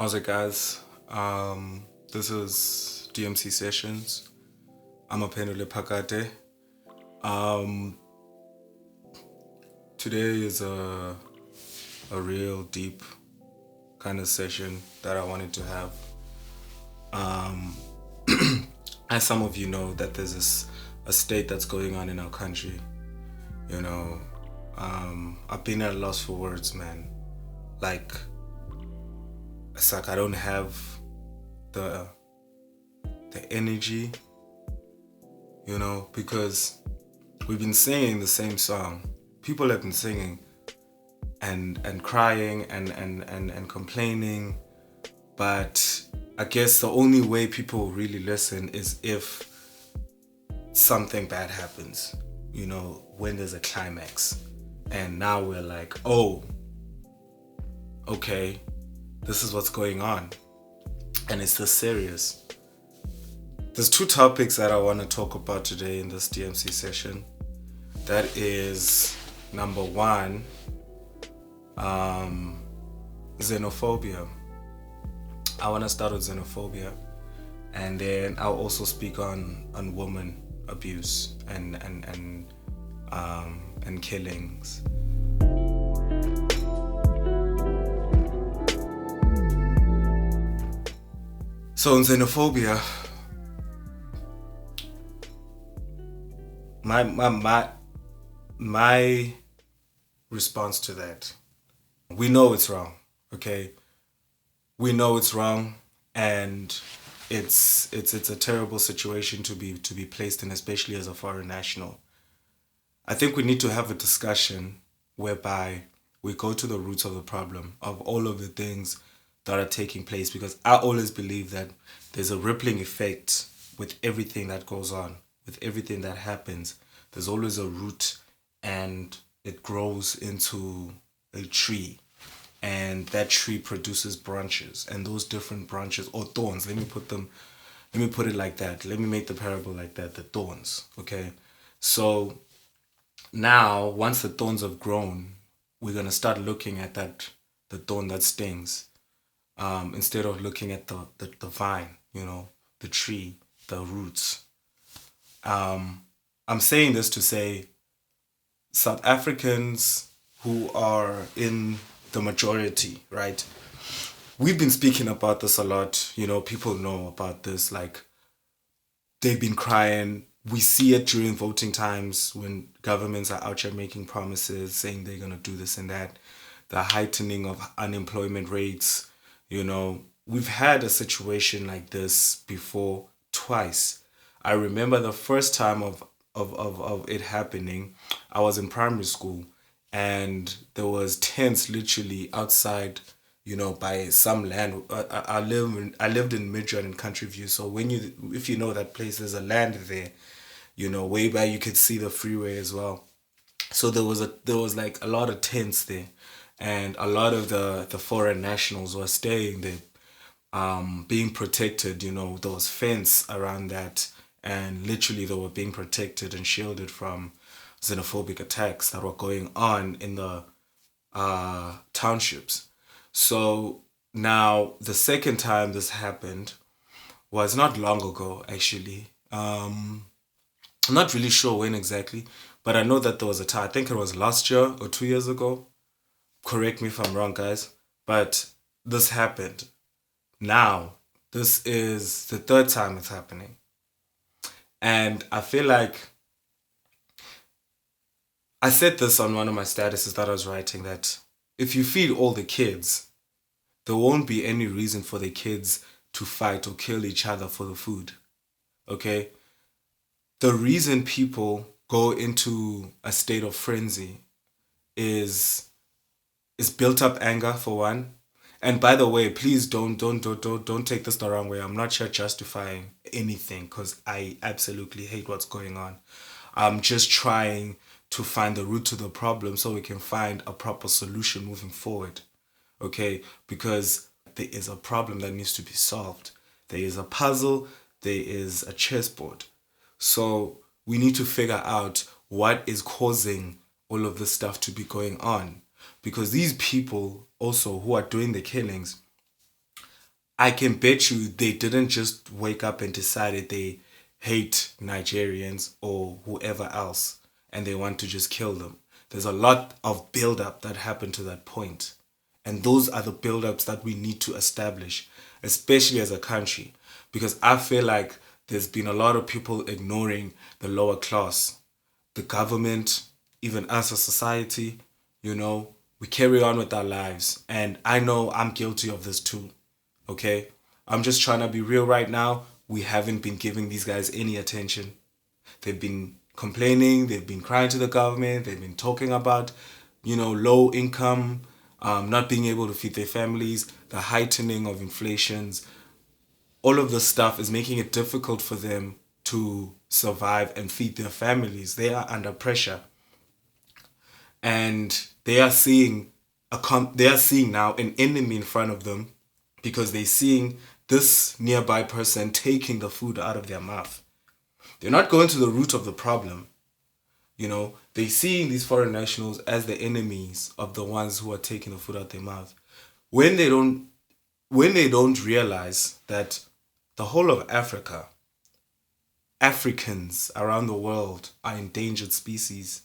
How's it, guys? This is DMC Sessions. I'm a Pendule Pakate. Um, Today is a real deep kind of session that I wanted to have. Um, as some of you know, that there's a state that's going on in our country. You know, I've been at a loss for words, man. Like, it's like I don't have the the energy, because we've been singing the same song. People have been singing and crying and complaining, but I guess the only way people really listen is if something bad happens, when there's a climax. And now we're like, oh, okay, this is what's going on. And it's this serious. There's two topics that I want to talk about today in this DMC session. That is number one, xenophobia. I want to start with xenophobia, and then I'll also speak on woman abuse and killings. So in xenophobia, my response to that, we know it's wrong, okay? We know it's wrong, and it's a terrible situation to be placed in, especially as a foreign national. I think we need to have a discussion whereby we go to the roots of the problem, of all of the things that are taking place, because I always believe that there's a rippling effect with everything that goes on, with everything that happens. There's always a root, and it grows into a tree, and that tree produces branches, and those different branches, or thorns, let me put it like that, let me make the parable like that, the thorns, okay? So now, once the thorns have grown, we're going to start looking at the thorn that stings, instead of looking at the vine, the tree, the roots. I'm saying this to say South Africans who are in the majority, right? We've been speaking about this a lot. People know about this. Like, they've been crying. We see it during voting times when governments are out here making promises, saying they're going to do this and that. The heightening of unemployment rates. We've had a situation like this before twice. I remember the first time of it happening. I was in primary school, and there was tents literally outside, by some land. I lived in Midrand in Country View. So if you know that place, there's a land there, way back you could see the freeway as well. So there was like a lot of tents there, and a lot of the foreign nationals were staying there, being protected. There was fence around that, and literally they were being protected and shielded from xenophobic attacks that were going on in the townships. So now the second time this happened was not long ago, actually. I'm not really sure when exactly, but I know that there was a time, I think it was last year or 2 years ago. Correct me if I'm wrong, guys. But this happened. Now, this is the third time it's happening. And I feel like I said this on one of my statuses that I was writing, that if you feed all the kids, there won't be any reason for the kids to fight or kill each other for the food. Okay? The reason people go into a state of frenzy is built up anger, for one. And by the way, please don't take this the wrong way. I'm not here justifying anything, because I absolutely hate what's going on. I'm just trying to find the root to the problem so we can find a proper solution moving forward. Okay? Because there is a problem that needs to be solved. There is a puzzle, there is a chessboard. So we need to figure out what is causing all of this stuff to be going on. Because these people also who are doing the killings, I can bet you they didn't just wake up and decided they hate Nigerians or whoever else and they want to just kill them. There's a lot of build up that happened to that point. And those are the build ups that we need to establish, especially as a country. Because I feel like there's been a lot of people ignoring the lower class, the government, even us as society, you know, we carry on with our lives. And I know I'm guilty of this too. Okay? I'm just trying to be real right now. We haven't been giving these guys any attention. They've been complaining, they've been crying to the government, they've been talking about, low income, not being able to feed their families, the heightening of inflations. All of this stuff is making it difficult for them to survive and feed their families. They are under pressure. And they are seeing now an enemy in front of them because they're seeing this nearby person taking the food out of their mouth. They're not going to the root of the problem. They're seeing these foreign nationals as the enemies of the ones who are taking the food out their mouth. When they don't realize that the whole of Africa, Africans around the world are endangered species.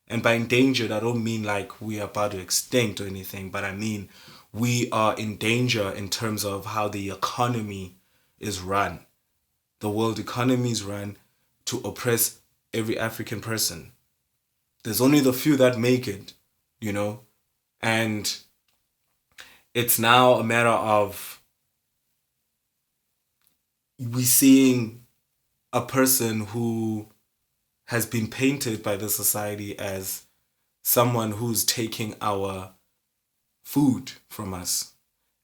And by endangered, I don't mean like we are about to extinct or anything, but I mean we are in danger in terms of how the economy is run. The world economy is run to oppress every African person. There's only the few that make it, and it's now a matter of we seeing a person who has been painted by the society as someone who's taking our food from us.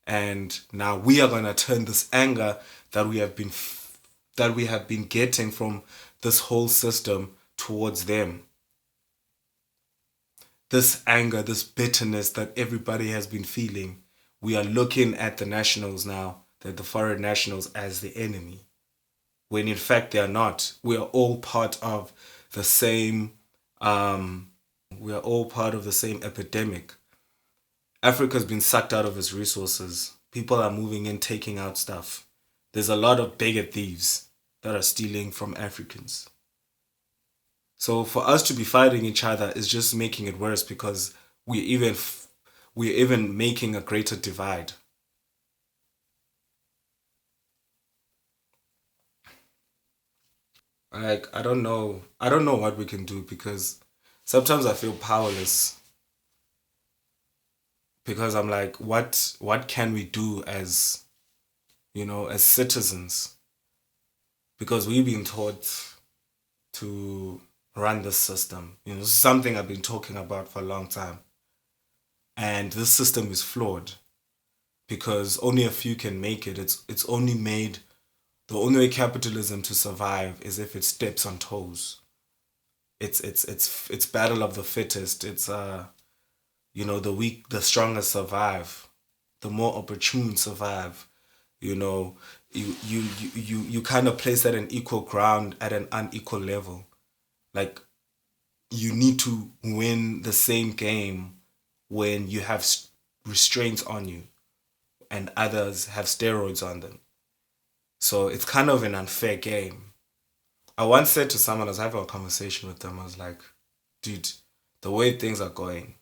And now we are going to turn this anger that we have been getting from this whole system towards them. This anger, this bitterness that everybody has been feeling, we are looking at the nationals now, the foreign nationals, as the enemy. When in fact they are not. We are all part of the same epidemic. Africa's been sucked out of its resources. People are moving in, taking out stuff. There's a lot of bigger thieves that are stealing from Africans. So for us to be fighting each other is just making it worse because we're even making a greater divide. Like I don't know what we can do because sometimes I feel powerless because I'm like what can we do as as citizens, because we've been taught to run this system. This is something I've been talking about for a long time. And this system is flawed because only a few can make it. It's only made the only way capitalism to survive is if it steps on toes. It's battle of the fittest. It's the weak, the strongest survive. The more opportune survive. You kind of place at an equal ground at an unequal level. Like you need to win the same game when you have restraints on you and others have steroids on them. So it's kind of an unfair game. I once said to someone, I was having a conversation with them, I was like, dude, the way things are going,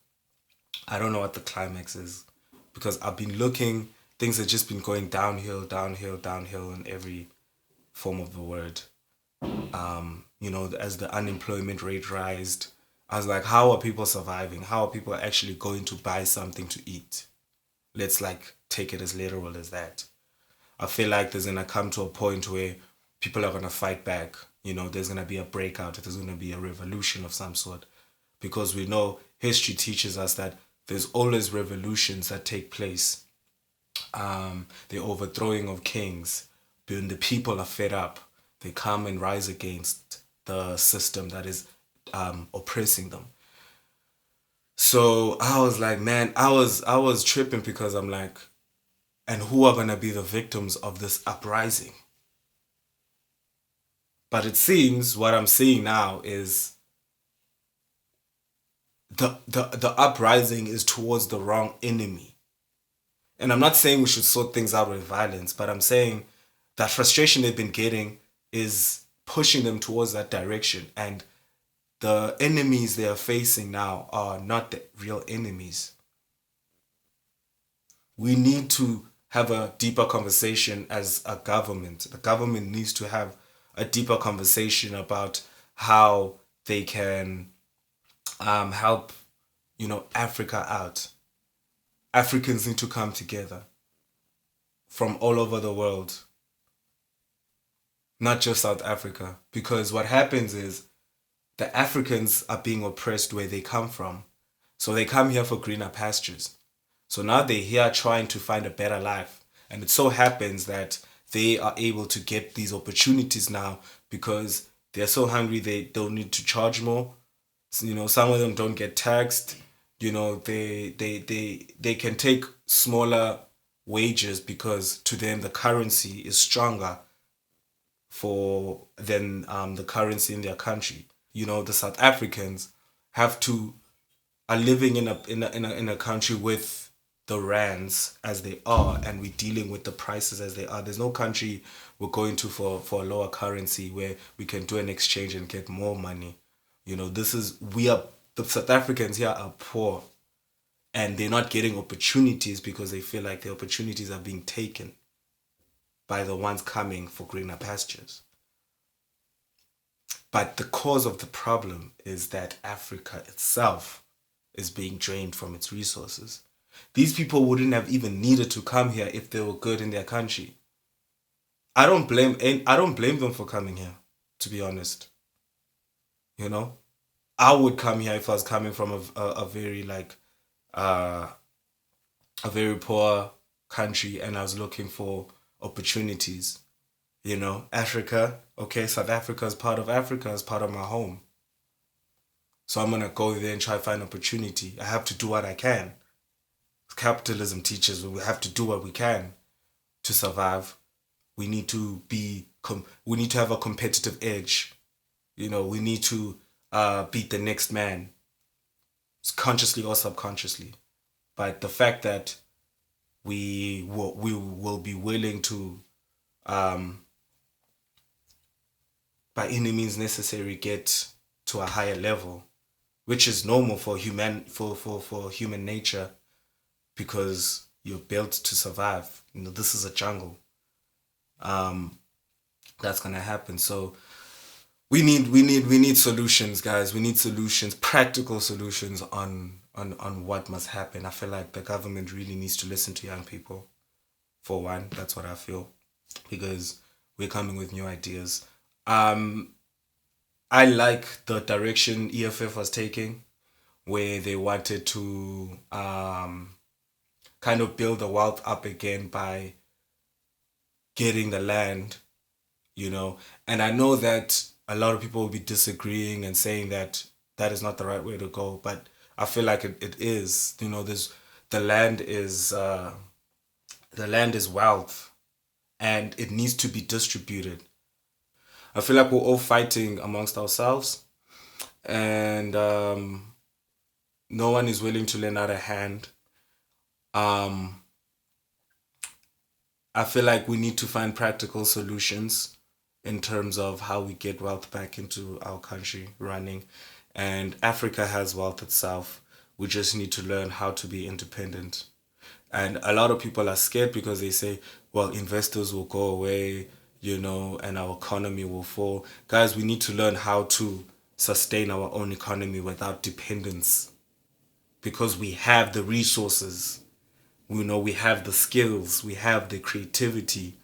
I don't know what the climax is. Because I've been looking, things have just been going downhill, downhill, downhill in every form of the word. As the unemployment rate rised, I was like, how are people surviving? How are people actually going to buy something to eat? Let's take it as literal as that. I feel like there's going to come to a point where people are going to fight back. There's going to be a breakout. There's going to be a revolution of some sort. Because we know history teaches us that there's always revolutions that take place. The overthrowing of kings. When the people are fed up, they come and rise against the system that is oppressing them. So I was like, man, I was tripping because I'm like, and who are going to be the victims of this uprising? But it seems what I'm seeing now is the uprising is towards the wrong enemy. And I'm not saying we should sort things out with violence, but I'm saying that frustration they've been getting is pushing them towards that direction. And the enemies they are facing now are not the real enemies. We need to have a deeper conversation as a government. The government needs to have a deeper conversation about how they can help, Africa out. Africans need to come together from all over the world, not just South Africa. Because what happens is the Africans are being oppressed where they come from. So they come here for greener pastures. So now they're here trying to find a better life. And it so happens that they are able to get these opportunities now because they're so hungry they don't need to charge more. Some of them don't get taxed. They can take smaller wages because to them the currency is stronger for than the currency in their country. The South Africans have to are living in a country with the rands as they are, and we're dealing with the prices as they are. There's no country we're going to for a lower currency where we can do an exchange and get more money. The South Africans here are poor, and they're not getting opportunities because they feel like the opportunities are being taken by the ones coming for greener pastures. But the cause of the problem is that Africa itself is being drained from its resources. These people wouldn't have even needed to come here if they were good in their country. I don't blame them for coming here, to be honest. You know, I would come here if I was coming from a very uh, a very poor country and I was looking for opportunities. Africa, okay, South Africa is part of Africa, is part of my home. So I'm gonna go there and try to find opportunity. I have to do what I can. Capitalism teaches we have to do what we can to survive. We need to we need to have a competitive edge. We need to beat the next man, consciously or subconsciously. But the fact that we will be willing to by any means necessary get to a higher level, which is normal for human nature because you're built to survive. This is a jungle. That's gonna happen. So we need solutions, guys. We need solutions, practical solutions on what must happen. I feel like the government really needs to listen to young people. For one, that's what I feel, because we're coming with new ideas. Um, I like the direction EFF was taking, where they wanted to kind of build the wealth up again by getting the land, And I know that a lot of people will be disagreeing and saying that that is not the right way to go, but I feel like it is. There's the land is wealth, and it needs to be distributed. I feel like we're all fighting amongst ourselves, and no one is willing to lend out a hand. Um, I feel like we need to find practical solutions in terms of how we get wealth back into our country running. And Africa has wealth itself. We just need to learn how to be independent. And a lot of people are scared because they say, well, investors will go away, and our economy will fall. Guys, we need to learn how to sustain our own economy without dependence because we have the resources. We have the skills, we have the creativity.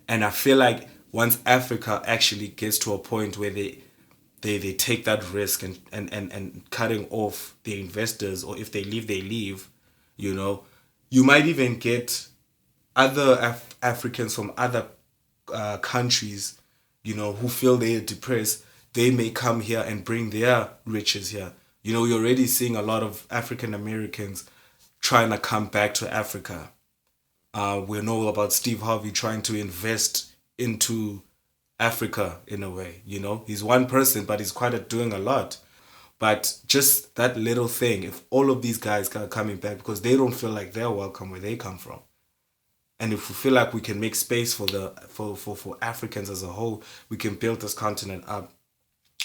And I feel like once Africa actually gets to a point where they take that risk and cutting off the investors, or if they leave, they leave, you might even get other Africans from other countries, who feel they're depressed. They may come here and bring their riches here. You're already seeing a lot of African Americans trying to come back to Africa. We know about Steve Harvey trying to invest into Africa in a way. He's one person, but he's quite doing a lot. But just that little thing, if all of these guys are coming back because they don't feel like they're welcome where they come from, and if we feel like we can make space for Africans as a whole, we can build this continent up.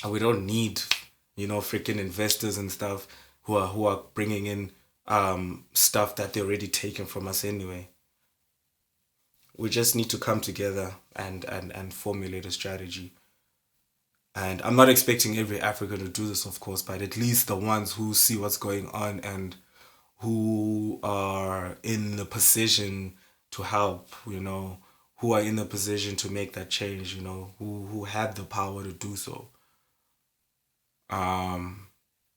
And we don't need, freaking investors and stuff who are bringing in stuff that they're already taken from us anyway. We just need to come together and formulate a strategy. And I'm not expecting every African to do this, of course, but at least the ones who see what's going on and who are in the position to help, who are in the position to make that change, who have the power to do so.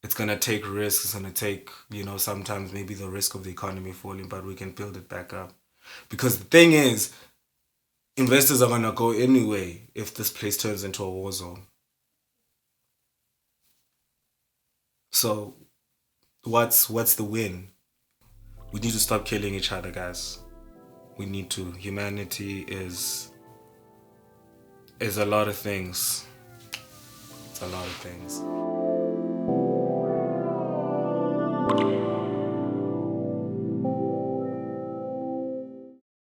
It's gonna take risks. It's gonna take, sometimes maybe the risk of the economy falling, but we can build it back up. Because the thing is, investors are gonna go anyway if this place turns into a war zone. So what's the win? We need to stop killing each other, guys. We need to. Humanity is a lot of things. It's a lot of things.